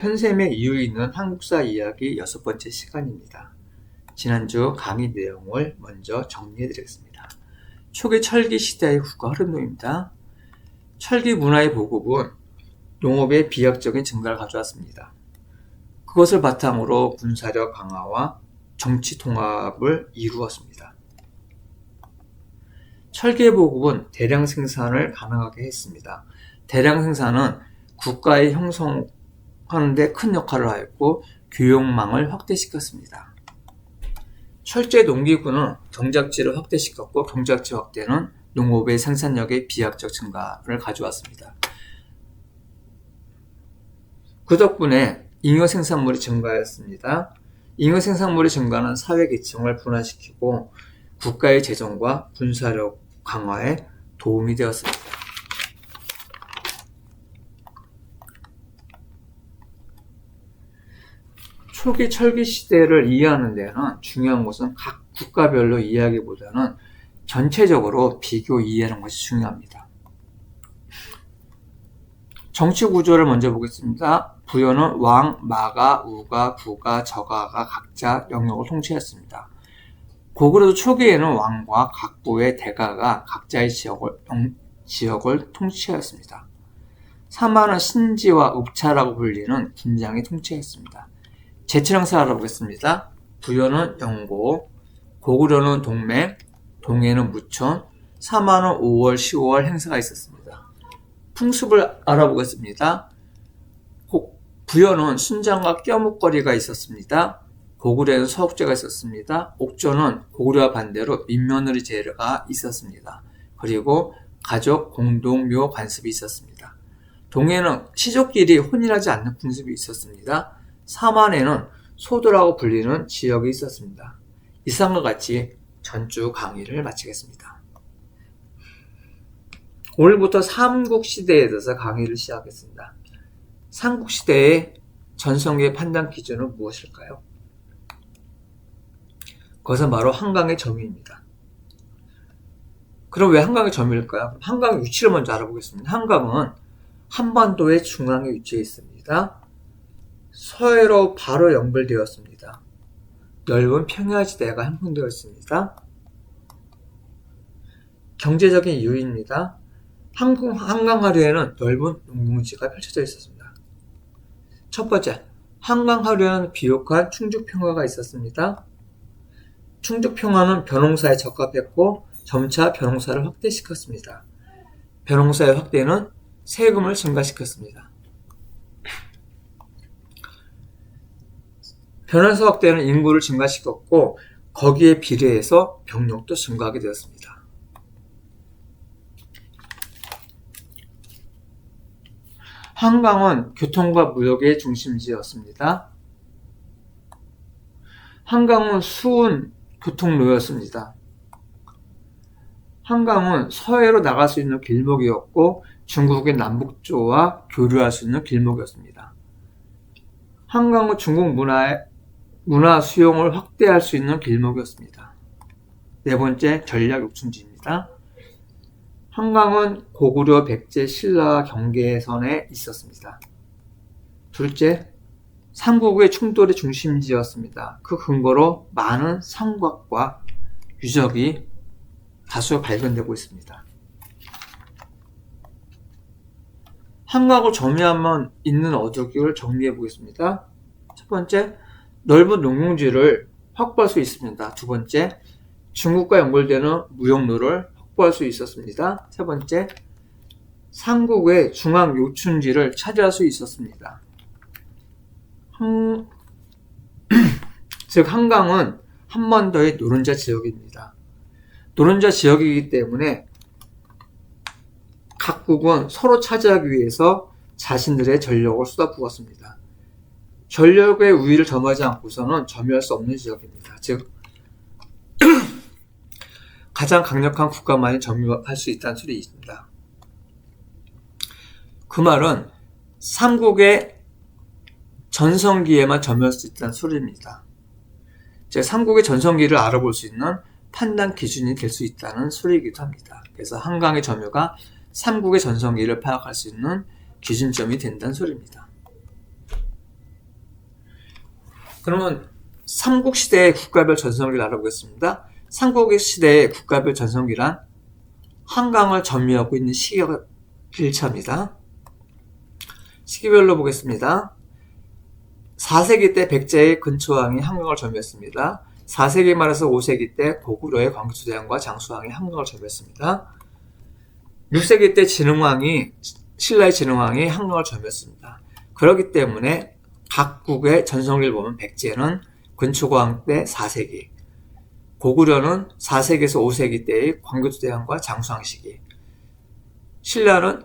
편샘의 이유 있는 한국사 이야기 6번째 시간입니다. 지난주 강의 내용을 먼저 정리해 드리겠습니다. 초기 철기 시대의 국가 흐름론입니다. 철기 문화의 보급은 농업의 비약적인 증가를 가져왔습니다. 그것을 바탕으로 군사력 강화와 정치 통합을 이루었습니다. 철기의 보급은 대량 생산을 가능하게 했습니다. 대량 생산은 국가의 형성하는 데 큰 역할을 하였고 교역망을 확대시켰습니다. 철제 농기구는 경작지를 확대시켰고 경작지 확대는 농업의 생산력의 비약적 증가를 가져왔습니다. 그 덕분에 잉여 생산물이 증가하였습니다. 잉여 생산물의 증가는 사회계층을 분화시키고 국가의 재정과 군사력 강화에 도움이 되었습니다. 초기 철기 시대를 이해하는 데는 중요한 것은 각 국가별로 이해하기보다는 전체적으로 비교 이해하는 것이 중요합니다. 정치 구조를 먼저 보겠습니다. 부여는 왕, 마가, 우가, 부가, 저가가 각자 영역을 통치했습니다. 고구려도 초기에는 왕과 각 부의 대가가 각자의 지역을 통치하였습니다. 사마는 신지와 읍차라고 불리는 군장이 통치했습니다. 제칠 행사를 알아보겠습니다. 부여는 영고, 고구려는 동맹, 동해는 무천, 사마는 5월, 10월 행사가 있었습니다. 풍습을 알아보겠습니다. 부여는 순장과 껴묵거리가 있었습니다. 고구려에는 서욱제가 있었습니다. 옥조는 고구려와 반대로 민며느리 제가 있었습니다. 그리고 가족 공동묘 관습이 있었습니다. 동해는 시족끼리 혼인하지 않는 풍습이 있었습니다. 사만에는 소도라고 불리는 지역이 있었습니다. 이상과 같이 전주 강의를 마치겠습니다. 오늘부터 삼국시대에 대해서 강의를 시작하겠습니다. 삼국시대의 전성기의 판단 기준은 무엇일까요? 그것은 바로 한강의 점유입니다. 그럼 왜 한강의 점유일까요? 한강의 위치를 먼저 알아보겠습니다. 한강은 한반도의 중앙에 위치해 있습니다. 서해로 바로 연결되었습니다. 넓은 평야지대가 형성되어 있습니다. 경제적인 이유입니다. 한강하류에는 넓은 농용지가 펼쳐져 있었습니다. 첫 번째, 한강하류에는 비옥한 충주평화가 있었습니다. 충주평화는 벼농사에 적합했고 점차 벼농사를 확대시켰습니다. 벼농사의 확대는 세금을 증가시켰습니다. 벼농사 확대는 인구를 증가시켰고 거기에 비례해서 병력도 증가하게 되었습니다. 한강은 교통과 무역의 중심지였습니다. 한강은 수은 교통로였습니다. 한강은 서해로 나갈 수 있는 길목이었고 중국의 남북조와 교류할 수 있는 길목이었습니다. 한강은 중국 문화 수용을 확대할 수 있는 길목이었습니다. 네 번째, 전략 요충지입니다. 한강은 고구려, 백제, 신라 경계선에 있었습니다. 둘째, 삼국의 충돌의 중심지였습니다. 그 근거로 많은 성곽과 유적이 다수 발견되고 있습니다. 한강을 점유하면 있는 어덕을 정리해 보겠습니다. 첫 번째, 넓은 농용지를 확보할 수 있습니다. 두 번째, 중국과 연결되는 무역로를 확보할 수 있었습니다. 세 번째, 삼국의 중앙 요충지를 차지할 수 있었습니다. 즉 한강은 한반도의 노른자 지역입니다. 노른자 지역이기 때문에 각국은 서로 차지하기 위해서 자신들의 전력을 쏟아부었습니다. 전력의 우위를 점하지 않고서는 점유할 수 없는 지역입니다. 즉 가장 강력한 국가만이 점유할 수 있다는 소리입니다. 그 말은 삼국의 전성기에만 점유할 수 있다는 소리입니다. 즉 삼국의 전성기를 알아볼 수 있는 판단 기준이 될 수 있다는 소리이기도 합니다. 그래서 한강의 점유가 삼국의 전성기를 파악할 수 있는 기준점이 된다는 소리입니다. 그러면 삼국시대의 국가별 전성기를 알아보겠습니다. 삼국시대의 국가별 전성기란 한강을 점유하고 있는 시기가 일차입니다. 시기별로 보겠습니다. 4세기 때 백제의 근초왕이 한강을 점유했습니다. 4세기 말에서 5세기 때 고구려의 광개토대왕과 장수왕이 한강을 점유했습니다. 6세기 때 신라의 진흥왕이 한강을 점유했습니다. 그렇기 때문에 각국의 전성기를 보면 백제는 근초고왕 때 4세기, 고구려는 4세기에서 5세기 때의 광개토대왕과 장수왕 시기, 신라는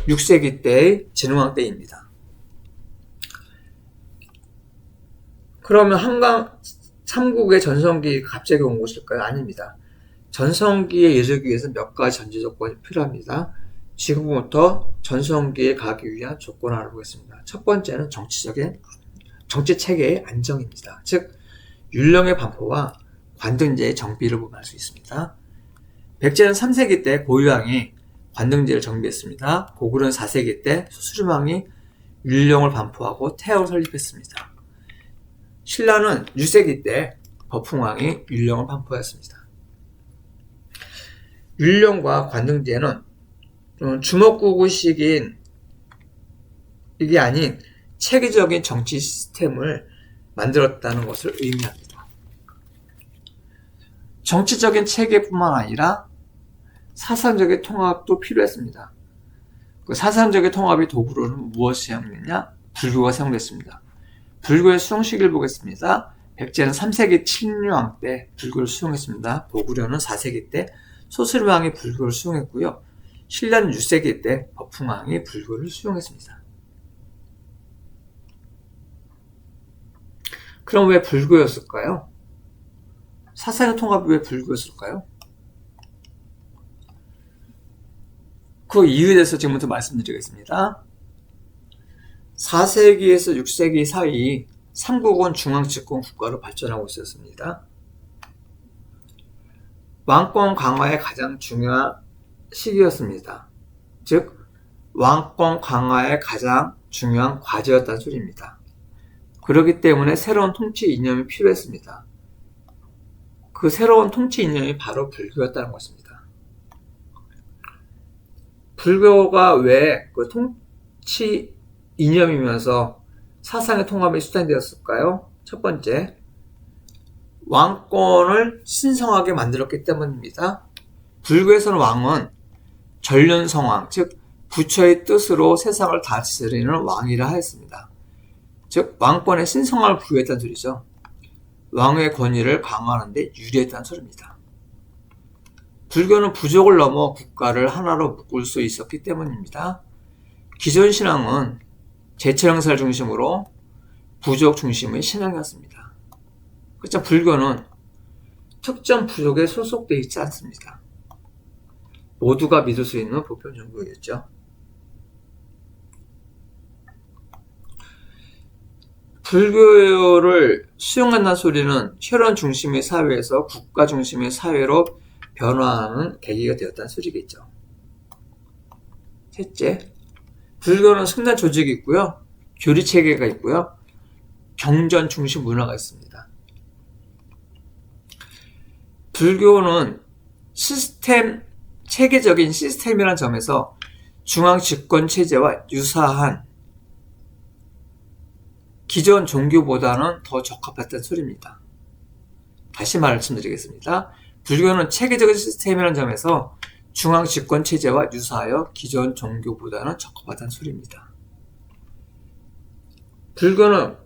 6세기 때의 진흥왕 때입니다. 그러면 한강 삼국의 전성기가 갑자기 온 것일까요? 아닙니다. 전성기에 이르기 위해서 몇 가지 전제 조건이 필요합니다. 지금부터 전성기에 가기 위한 조건을 알아보겠습니다. 첫 번째는 정치 체계의 안정입니다. 즉 율령의 반포와 관등제의 정비를 보면 수 있습니다. 백제는 3세기 때 고유왕이 관등제를 정비했습니다. 고구려는 4세기 때 수수림왕이 율령을 반포하고 태학을 설립했습니다. 신라는 6세기 때 거풍왕이 율령을 반포했습니다. 율령과 관등제는 주먹구구식인 이게 아닌 체계적인 정치 시스템을 만들었다는 것을 의미합니다. 정치적인 체계뿐만 아니라 사상적인 통합도 필요했습니다. 그 사상적인 통합의 도구로는 무엇이 사용됐냐? 불교가 사용됐습니다. 불교의 수용 시기를 보겠습니다. 백제는 3세기 칠륜왕 때 불교를 수용했습니다. 고구려는 4세기 때 소슬왕이 불교를 수용했고요. 신라는 6세기 때 거풍왕이 불교를 수용했습니다. 그럼 왜 불교였을까요? 사상의 통합이 왜 불교였을까요? 그 이유에 대해서 지금부터 말씀드리겠습니다. 4세기에서 6세기 사이 삼국은 중앙집권 국가로 발전하고 있었습니다. 왕권 강화의 가장 중요한 시기였습니다. 즉 왕권 강화의 가장 중요한 과제였다는 소리입니다. 그렇기 때문에 새로운 통치 이념이 필요했습니다. 그 새로운 통치 이념이 바로 불교였다는 것입니다. 불교가 왜 그 통치 이념이면서 사상의 통합의 수단이 되었을까요? 첫 번째, 왕권을 신성하게 만들었기 때문입니다. 불교에서는 왕은 전륜성왕, 즉 부처의 뜻으로 세상을 다스리는 왕이라 하였습니다. 즉 왕권에 신성함을 부여했다는 소리죠. 왕의 권위를 강화하는 데 유리했다는 소리입니다. 불교는 부족을 넘어 국가를 하나로 묶을 수 있었기 때문입니다. 기존 신앙은 제철행사를 중심으로 부족 중심의 신앙이었습니다. 그렇죠. 불교는 특정 부족에 소속되어 있지 않습니다. 모두가 믿을 수 있는 보편 종교였죠. 불교를 수용한다는 소리는 혈연 중심의 사회에서 국가 중심의 사회로 변화하는 계기가 되었다는 소리겠죠. 셋째, 불교는 승단 조직이 있고요. 교리 체계가 있고요. 경전 중심 문화가 있습니다. 불교는 체계적인 시스템이라는 점에서 중앙 집권 체제와 유사한 기존 종교보다는 더 적합했다는 소리입니다. 다시 말씀드리겠습니다. 불교는 체계적인 시스템이라는 점에서 중앙 집권 체제와 유사하여 기존 종교보다는 적합하다는 소리입니다. 불교는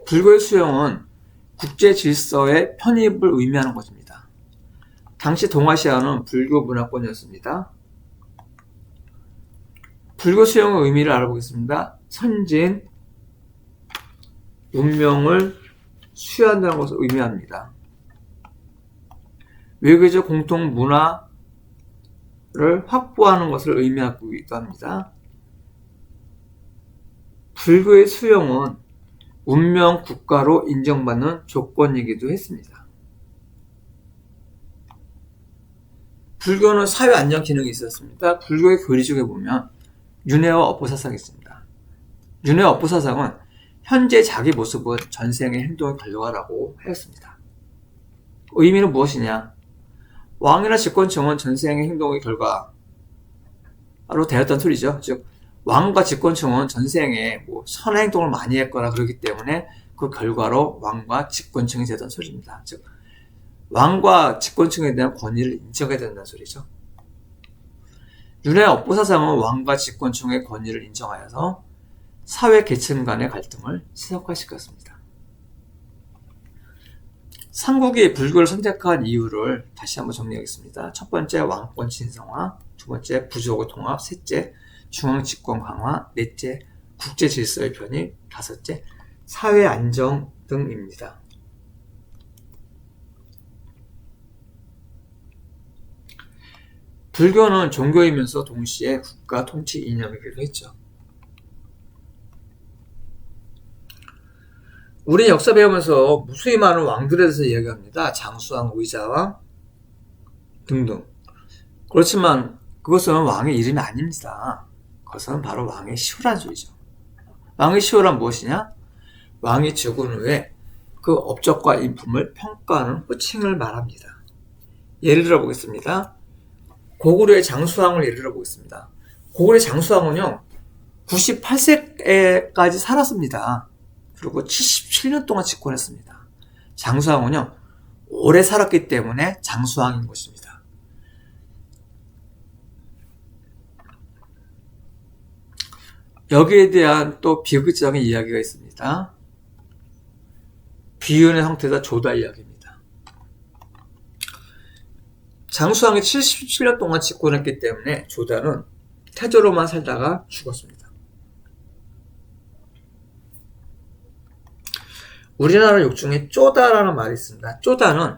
불교의 수용은 국제 질서의 편입을 의미하는 것입니다. 당시 동아시아는 불교 문화권이었습니다. 불교 수용의 의미를 알아보겠습니다. 선진, 문명을 수여한다는 것을 의미합니다. 외교적 공통 문화를 확보하는 것을 의미하기도 합니다. 불교의 수용은 문명 국가로 인정받는 조건이기도 했습니다. 불교는 사회 안정 기능이 있었습니다. 불교의 교리 중에 보면 윤회와 업보사상이 있습니다. 윤회와 업보사상은 현재 자기 모습은 전생의 행동의 결과라고 하였습니다. 의미는 무엇이냐? 왕이나 집권층은 전생의 행동의 결과로 되었던 소리죠. 즉 왕과 집권층은 전생에 선한 행동을 많이 했거나 그렇기 때문에 그 결과로 왕과 집권층이 되던 소리입니다. 즉 왕과 집권층에 대한 권위를 인정해야 된다는 소리죠. 윤회 업보사상은 왕과 집권층의 권위를 인정하여서 사회 계층 간의 갈등을 시석화시켰습니다. 삼국이 불교를 선택한 이유를 다시 한번 정리하겠습니다. 첫 번째, 왕권 신성화. 두 번째, 부족의 통합. 셋째, 중앙 집권 강화. 넷째, 국제 질서의 편입. 다섯째, 사회 안정 등입니다. 불교는 종교이면서 동시에 국가 통치 이념이기도 했죠. 우리 역사 배우면서 무수히 많은 왕들에 대해서 이야기합니다. 장수왕, 의자왕 등등. 그렇지만 그것은 왕의 이름이 아닙니다. 그것은 바로 왕의 시호란 소리죠. 왕의 시호란 무엇이냐? 왕이 죽은 후에 그 업적과 인품을 평가하는 호칭을 말합니다. 예를 들어 보겠습니다. 고구려의 장수왕을 예를 들어 보겠습니다. 고구려의 장수왕은요 98세까지 살았습니다. 그리고 77년 동안 집권했습니다. 장수왕은요 오래 살았기 때문에 장수왕인 것입니다. 여기에 대한 또 비극적인 이야기가 있습니다. 비운의 형태다 조다 이야기입니다. 장수왕이 77년 동안 집권했기 때문에 조다는 태조로만 살다가 죽었습니다. 우리나라 욕 중에 쪼다라는 말이 있습니다. 쪼다는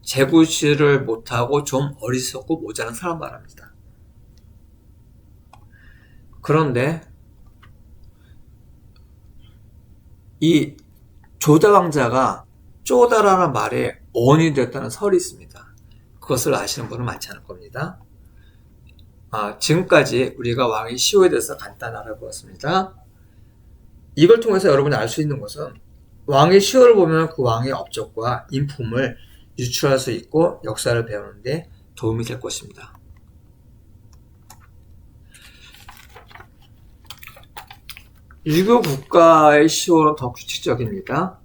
재구시를 못하고 좀 어리석고 모자란 사람 말합니다. 그런데 이 조다 왕자가 쪼다라는 말에 어원이 되었다는 설이 있습니다. 그것을 아시는 분은 많지 않을 겁니다. 지금까지 우리가 왕의 시호에 대해서 간단히 알아보았습니다. 이걸 통해서 여러분이 알 수 있는 것은 왕의 시호를 보면 그 왕의 업적과 인품을 유추할 수 있고 역사를 배우는 데 도움이 될 것입니다. 유교 국가의 시호는 더 규칙적입니다.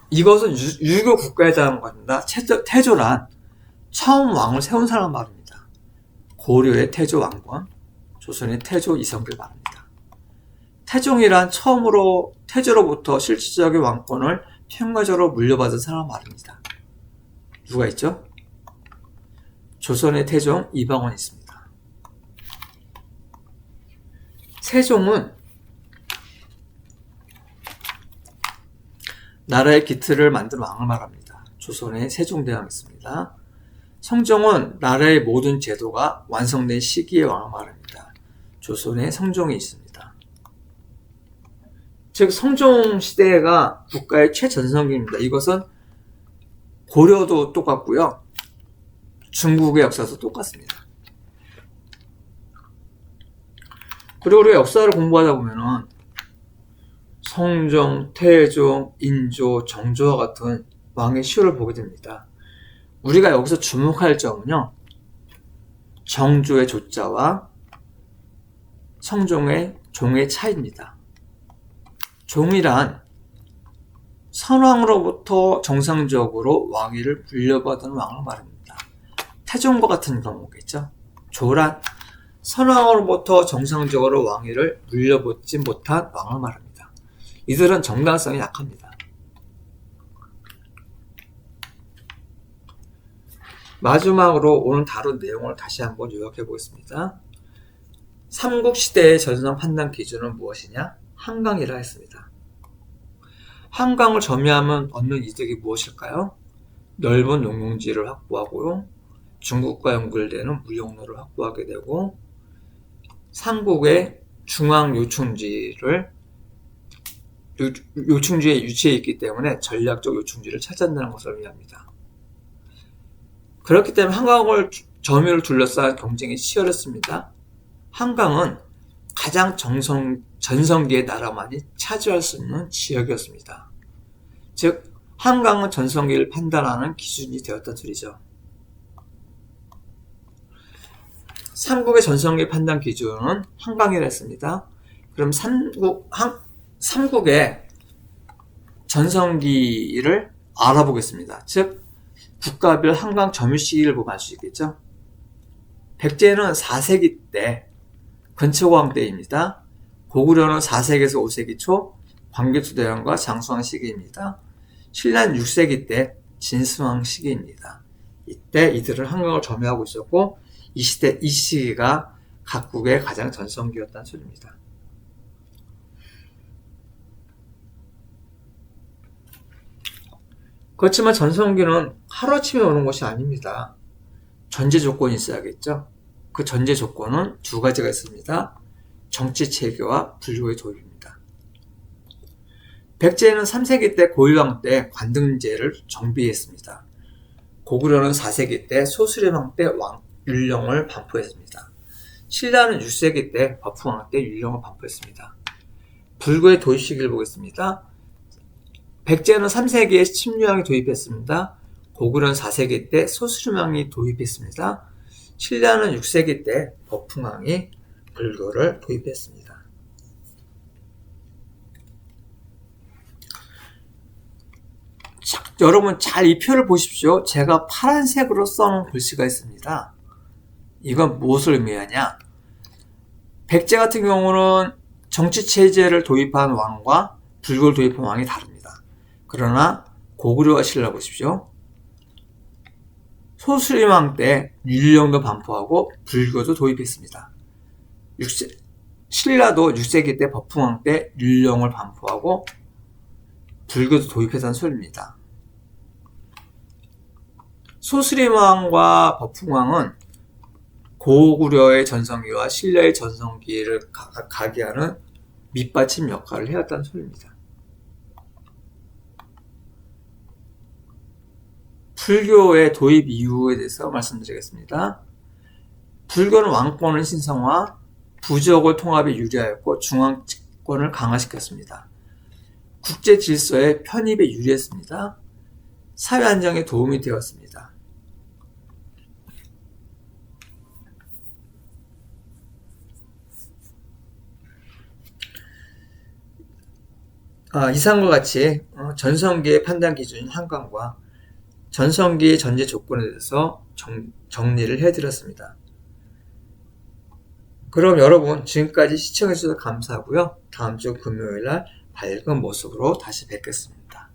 이것은 유교 국가에 대한 것입니다. 태조란 처음 왕을 세운 사람 말입니다. 고려의 태조 왕권, 조선의 태조 이성길 말입니다. 태종이란 처음으로 태조로부터 실질적인 왕권을 평가적으로 물려받은 사람 말입니다. 누가 있죠? 조선의 태종 이방원이 있습니다. 세종은 나라의 기틀을 만든 왕을 말합니다. 조선의 세종대왕이 있습니다. 성종은 나라의 모든 제도가 완성된 시기의 왕을 말합니다. 조선의 성종이 있습니다. 즉 성종 시대가 국가의 최전성기입니다. 이것은 고려도 똑같고요. 중국의 역사도 똑같습니다. 그리고 우리가 역사를 공부하다 보면은 성종, 태종, 인조, 정조와 같은 왕의 시호를 보게 됩니다. 우리가 여기서 주목할 점은요. 정조의 조자와 성종의 종의 차이입니다. 종이란 선왕으로부터 정상적으로 왕위를 물려받은 왕을 말합니다. 태종과 같은 경우겠죠. 조란 선왕으로부터 정상적으로 왕위를 물려받지 못한 왕을 말합니다. 이들은 정당성이 약합니다. 마지막으로 오늘 다룬 내용을 다시 한번 요약해 보겠습니다. 삼국시대의 전성 판단 기준은 무엇이냐? 한강이라 했습니다. 한강을 점유하면 얻는 이득이 무엇일까요? 넓은 용용지를 확보하고요. 중국과 연결되는 무역로를 확보하게 되고 삼국의 중앙 요충지에 위치해 있기 때문에 전략적 요충지를 찾아낸다는 것을 의미합니다. 그렇기 때문에 한강을 점유를 둘러싼 경쟁이 치열했습니다. 한강은 가장 전성기의 나라만이 차지할 수 있는 지역이었습니다. 즉, 한강은 전성기를 판단하는 기준이 되었던 소리죠. 삼국의 전성기 판단 기준은 한강이라 했습니다. 그럼 삼국의 전성기를 알아보겠습니다. 즉, 국가별 한강 점유 시기를 보면 알 수 있겠죠. 백제는 4세기 때 근초고왕 때입니다. 고구려는 4세기에서 5세기 초 광개토대왕과 장수왕 시기입니다. 신라는 6세기 때 진수왕 시기입니다. 이때 이들은 한강을 점유하고 있었고 이 시기가 각국의 가장 전성기였다는 소리입니다. 그렇지만 전성기는 하루아침에 오는 것이 아닙니다. 전제 조건이 있어야겠죠. 그 전제 조건은 두 가지가 있습니다. 정치 체계와 불교의 도입입니다. 백제는 3세기 때 고유왕 때 관등제를 정비했습니다. 고구려는 4세기 때 소수림왕 때 율령을 반포했습니다. 신라는 6세기 때 법흥왕 때 율령을 반포했습니다. 불교의 도입 시기를 보겠습니다. 백제는 3세기에 침류왕이 도입했습니다. 고구려는 4세기 때 소수림왕이 도입했습니다. 신라는 6세기 때 법흥왕이 불교를 도입했습니다. 자, 여러분 잘 이 표를 보십시오. 제가 파란색으로 써놓은 글씨가 있습니다. 이건 무엇을 의미하냐? 백제 같은 경우는 정치체제를 도입한 왕과 불교를 도입한 왕이 다릅니다. 그러나 고구려와 신라 보십시오. 소수림왕 때 율령도 반포하고 불교도 도입했습니다. 신라도 6세기 때 법흥왕 때 율령을 반포하고 불교도 도입했다는 소리입니다. 소수림왕과 법흥왕은 고구려의 전성기와 신라의 전성기를 가게하는 밑받침 역할을 해왔다는 소리입니다. 불교의 도입 이유에 대해서 말씀드리겠습니다. 불교는 왕권을 신성화, 부족을 통합에 유리하였고 중앙집권을 강화시켰습니다. 국제 질서의 편입에 유리했습니다. 사회 안정에 도움이 되었습니다. 이상과 같이 전성기의 판단 기준인 한강과 전성기의 전제 조건에 대해서 정리를 해드렸습니다. 그럼 여러분 지금까지 시청해주셔서 감사하고요. 다음 주 금요일 날 밝은 모습으로 다시 뵙겠습니다.